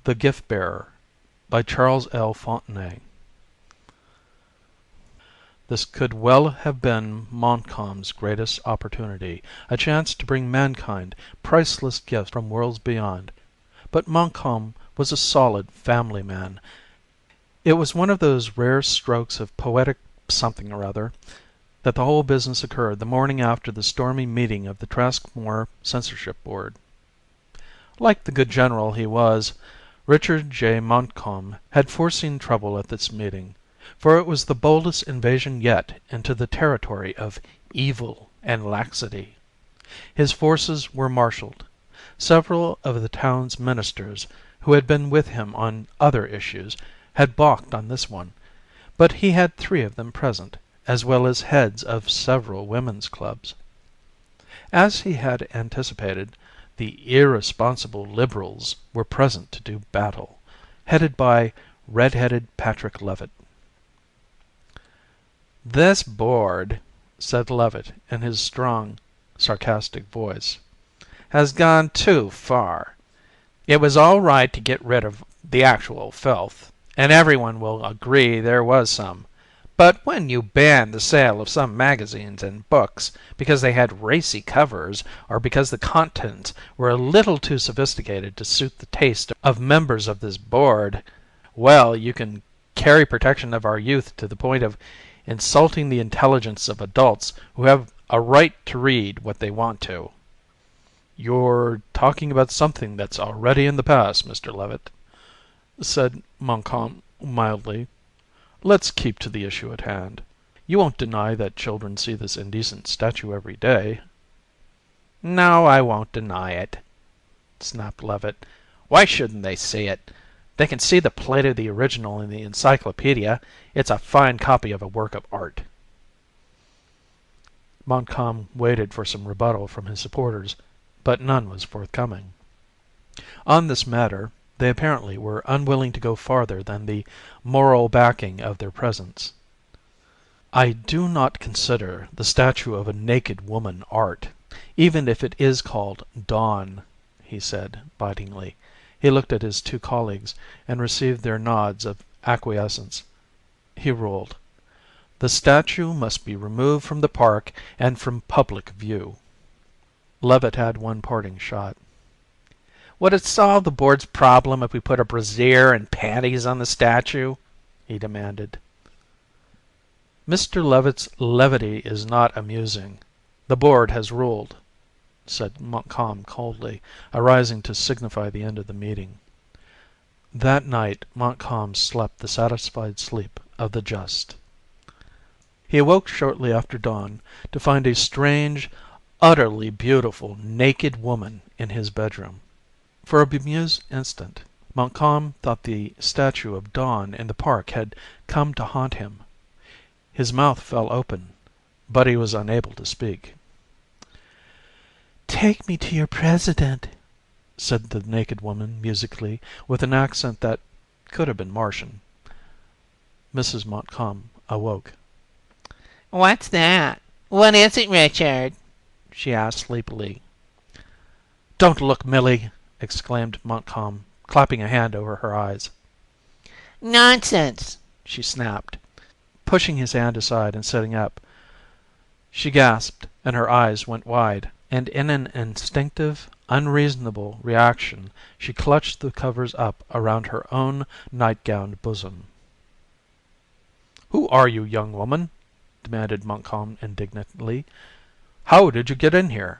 The Gift Bearer by Charles L. Fontenay. This could well have been Montcalm's greatest opportunity, a chance to bring mankind priceless gifts from worlds beyond. But Montcalm was a solid family man. It was one of those rare strokes of poetic something or other that the whole business occurred the morning after the stormy meeting of the Traskmore Censorship Board. Like the good general he was, Richard J. Montcalm had foreseen trouble at this meeting, for it was the boldest invasion yet into the territory of evil and laxity. His forces were marshaled. Several of the town's ministers, who had been with him on other issues, had balked on this one, but he had 3 of them present, as well as heads of several women's clubs. As he had anticipated, the irresponsible Liberals were present to do battle, headed by red-headed Patrick Levitt. "This board," said Levitt in his strong, sarcastic voice, "has gone too far. It was all right to get rid of the actual filth, and everyone will agree there was some. But when you banned the sale of some magazines and books because they had racy covers, or because the contents were a little too sophisticated to suit the taste of members of this board, well, you can carry protection of our youth to the point of insulting the intelligence of adults who have a right to read what they want to." "You're talking about something that's already in the past, Mr. Levitt," said Montcalm mildly. "Let's keep to the issue at hand. You won't deny that children see this indecent statue every day?" "No, I won't deny it," snapped Levitt. "Why shouldn't they see it? They can see the plate of the original in the encyclopedia. It's a fine copy of a work of art." Montcalm waited for some rebuttal from his supporters, but none was forthcoming. On this matter they apparently were unwilling to go farther than the moral backing of their presence. "I do not consider the statue of a naked woman art, even if it is called Dawn," he said bitingly. He looked at his 2 colleagues and received their nods of acquiescence. He ruled, "The statue must be removed from the park and from public view." Levitt had one parting shot. "Would it solve the board's problem if we put a brassiere and panties on the statue?" he demanded. "Mr. Levitt's levity is not amusing. The board has ruled," said Montcalm coldly, arising to signify the end of the meeting. That night Montcalm slept the satisfied sleep of the just. He awoke shortly after dawn to find a strange, utterly beautiful naked woman in his bedroom. For a bemused instant Montcalm thought the statue of Dawn in the park had come to haunt him. His mouth fell open, but he was unable to speak. "Take me to your president," said the naked woman musically, with an accent that could have been Martian. Mrs. Montcalm awoke. "What's that? What is it, Richard?" she asked sleepily. "Don't look, Millie!" exclaimed Montcalm, clapping a hand over her eyes. "Nonsense!" she snapped, pushing his hand aside and sitting up. She gasped and her eyes went wide, and in an instinctive, unreasonable reaction she clutched the covers up around her own night-gowned bosom. "Who are you, young woman?" demanded Montcalm indignantly. "How did you get in here?"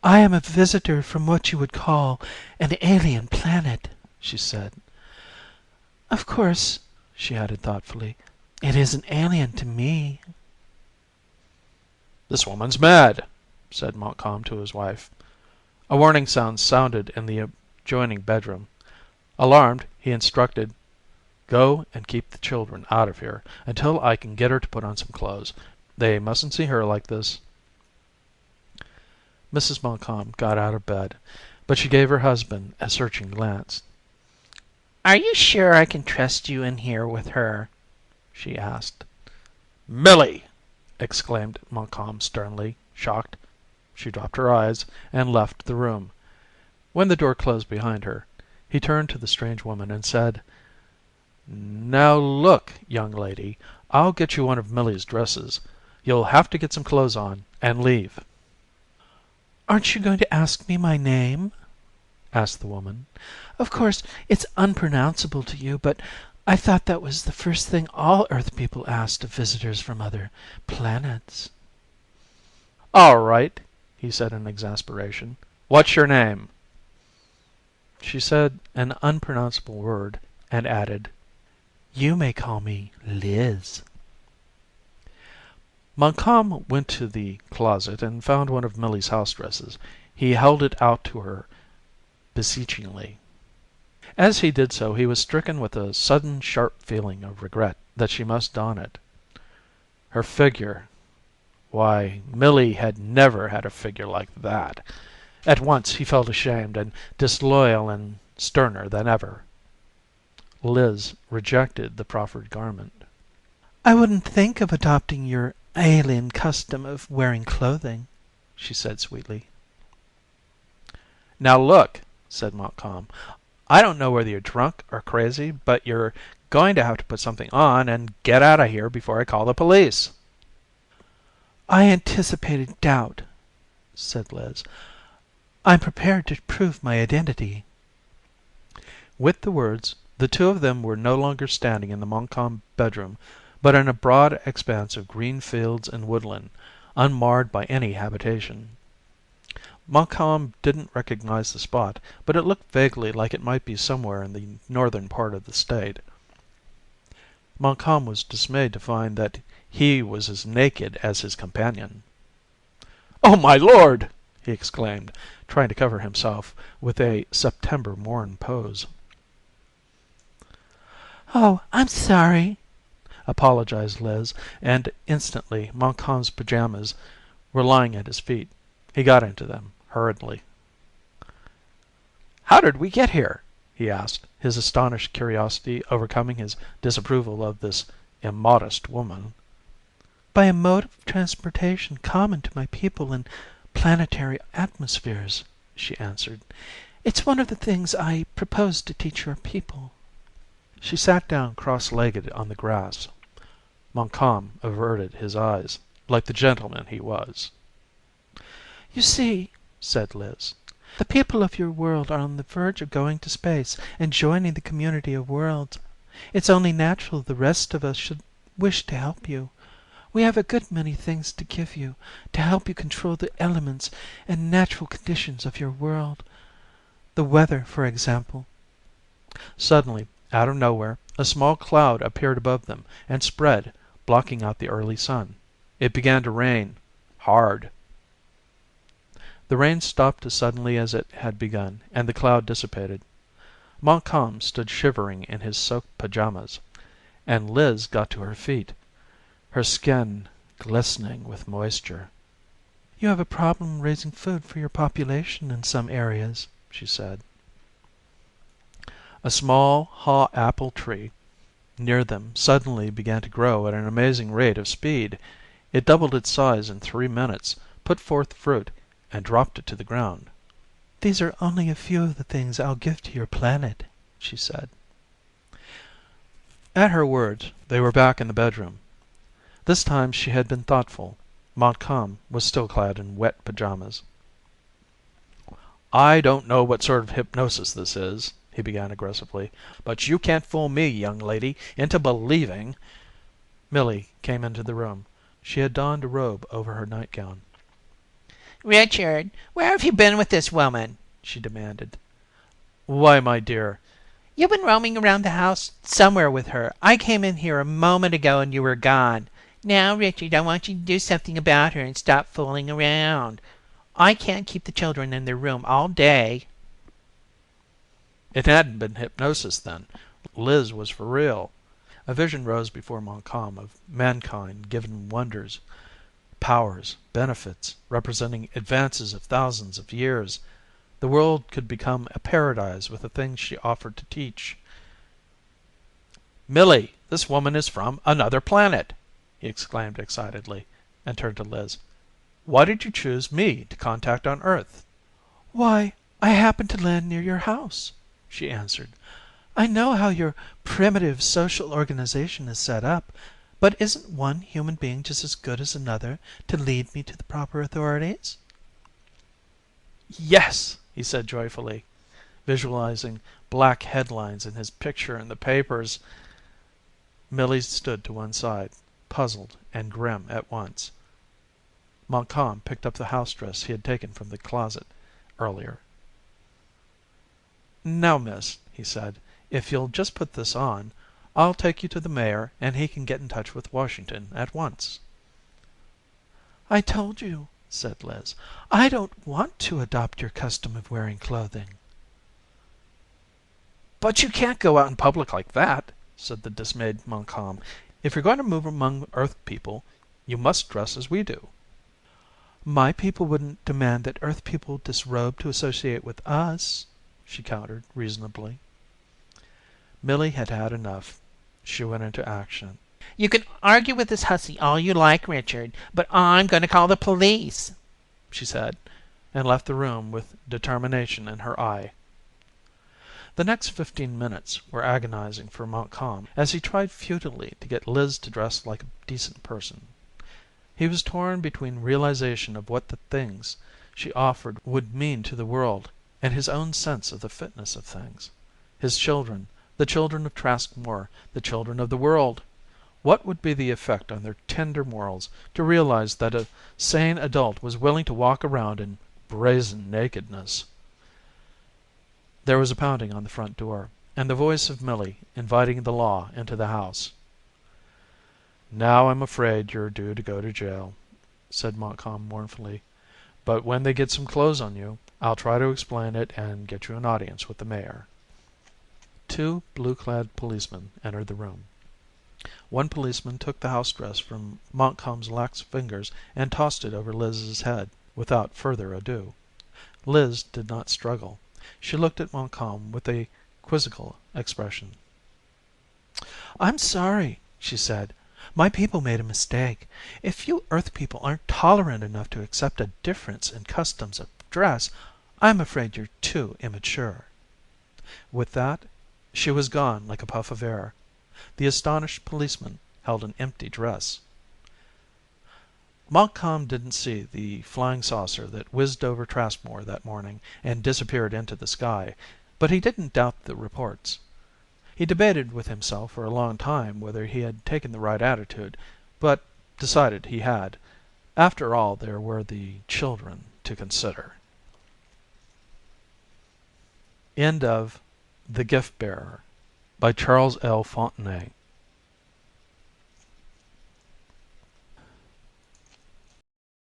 "I am a visitor from what you would call an alien planet," she said. "Of course," she added thoughtfully, "it isn't alien to me." "This woman's mad," said Montcalm to his wife. A warning sound sounded in the adjoining bedroom. Alarmed, he instructed, "Go and keep the children out of here until I can get her to put on some clothes. They mustn't see her like this." Mrs. Montcalm got out of bed, but she gave her husband a searching glance. "Are you sure I can trust you in here with her?" she asked. "Millie!" exclaimed Montcalm sternly, shocked. She dropped her eyes and left the room. When the door closed behind her, He turned to the strange woman and said, "Now look, young lady, I'll get you one of Millie's dresses. You'll have to get some clothes on and leave." "Aren't you going to ask me my name?" asked the woman. "Of course, it's unpronounceable to you, but I thought that was the first thing all Earth people asked of visitors from other planets." "All right," he said in exasperation. "What's your name?" She said an unpronounceable word and added, "You may call me Liz." Montcalm went to the closet and found one of Millie's house dresses. He held it out to her beseechingly. As he did so he was stricken with a sudden sharp feeling of regret that she must don it. Her figure, why, Millie had never had a figure like that. At once he felt ashamed and disloyal and sterner than ever. Liz rejected the proffered garment. "I wouldn't think of adopting your alien custom of wearing clothing," she said sweetly. "Now look," said Montcalm, "I don't know whether you're drunk or crazy, but you're going to have to put something on and get out of here before I call the police." "I anticipated doubt," said Liz. "I'm prepared to prove my identity." With the words, the two of them were no longer standing in the Montcalm bedroom, but in a broad expanse of green fields and woodland, unmarred by any habitation. Montcalm didn't recognize the spot, but it looked vaguely like it might be somewhere in the northern part of the state. Montcalm was dismayed to find that he was as naked as his companion. "Oh, my Lord!" he exclaimed, trying to cover himself with a September morn pose. "Oh, I'm sorry," apologized Liz, and instantly Montcalm's pajamas were lying at his feet. He got into them hurriedly. "How did we get here?" he asked, his astonished curiosity overcoming his disapproval of this immodest woman. "By a mode of transportation common to my people in planetary atmospheres," she answered. "It's one of the things I propose to teach your people." She sat down cross-legged on the grass. Montcalm averted his eyes, like the gentleman he was. "You see," said Liz, "the people of your world are on the verge of going to space and joining the community of worlds. It's only natural the rest of us should wish to help you. We have a good many things to give you to help you control the elements and natural conditions of your world. The weather, for example." Suddenly, out of nowhere, a small cloud appeared above them and spread, blocking out the early sun. It began to rain, hard. The rain stopped as suddenly as it had begun, and the cloud dissipated. Montcalm stood shivering in his soaked pajamas, and Liz got to her feet, her skin glistening with moisture. "You have a problem raising food for your population in some areas," she said. A small haw apple tree near them suddenly began to grow at an amazing rate of speed. It doubled its size in 3 minutes, put forth fruit, and dropped it to the ground. "These are only a few of the things I'll give to your planet," she said. At her words they were back in the bedroom. This time she had been thoughtful. Montcalm was still clad in wet pajamas. "I don't know what sort of hypnosis this is," he began aggressively, "but you can't fool me, young lady, into believing—" Millie came into the room. She had donned a robe over her nightgown. "Richard, where have you been with this woman?" she demanded. "Why, my dear—" "You've been roaming around the house somewhere with her. I came in here a moment ago and you were gone. Now, Richard, I want you to do something about her and stop fooling around. I can't keep the children in their room all day." It hadn't been hypnosis, then. Liz was for real. A vision rose before Montcalm of mankind given wonders, powers, benefits, representing advances of thousands of years. The world could become a paradise with the things she offered to teach. "Millie, this woman is from another planet!" he exclaimed excitedly, and turned to Liz. "Why did you choose me to contact on Earth?" "Why, I happened to land near your house," she answered. "I know how your primitive social organization is set up, but isn't one human being just as good as another to lead me to the proper authorities?" "Yes," he said joyfully, visualizing black headlines and his picture in the papers. Millie stood to one side, puzzled and grim at once. Montcalm picked up the house dress he had taken from the closet earlier. "Now, miss," he said, "if you'll just put this on, I'll take you to the mayor and he can get in touch with Washington at once." "I told you," said Liz, "I don't want to adopt your custom of wearing clothing." "But you can't go out in public like that," said the dismayed Montcalm. "If you're going to move among Earth people, you must dress as we do." "My people wouldn't demand that Earth people disrobe to associate with us," she countered reasonably. Millie had had enough. She went into action. "You can argue with this hussy all you like, Richard, but I'm going to call the police," she said, and left the room with determination in her eye. The next 15 minutes were agonizing for Montcalm as he tried futilely to get Liz to dress like a decent person. He was torn between realization of what the things she offered would mean to the world and his own sense of the fitness of things. His children, the children of Traskmore, the children of the world! What would be the effect on their tender morals to realize that a sane adult was willing to walk around in brazen nakedness? There was a pounding on the front door, and the voice of Millie inviting the law into the house. "Now I'm afraid you're due to go to jail," said Montcalm mournfully. "But when they get some clothes on you, I'll try to explain it and get you an audience with the mayor." Two blue-clad policemen entered the room. One policeman took the house dress from Montcalm's lax fingers and tossed it over Liz's head without further ado. Liz did not struggle. She looked at Montcalm with a quizzical expression. "I'm sorry," she said. "My people made a mistake. If you Earth people aren't tolerant enough to accept a difference in customs of dress, I'm afraid you're too immature." With that, she was gone like a puff of air. The astonished policeman held an empty dress. Montcalm didn't see the flying saucer that whizzed over Traskmore that morning and disappeared into the sky, but he didn't doubt the reports. He debated with himself for a long time whether he had taken the right attitude, but decided he had. After all, there were the children to consider. End of The Gift Bearer by Charles L. Fontenay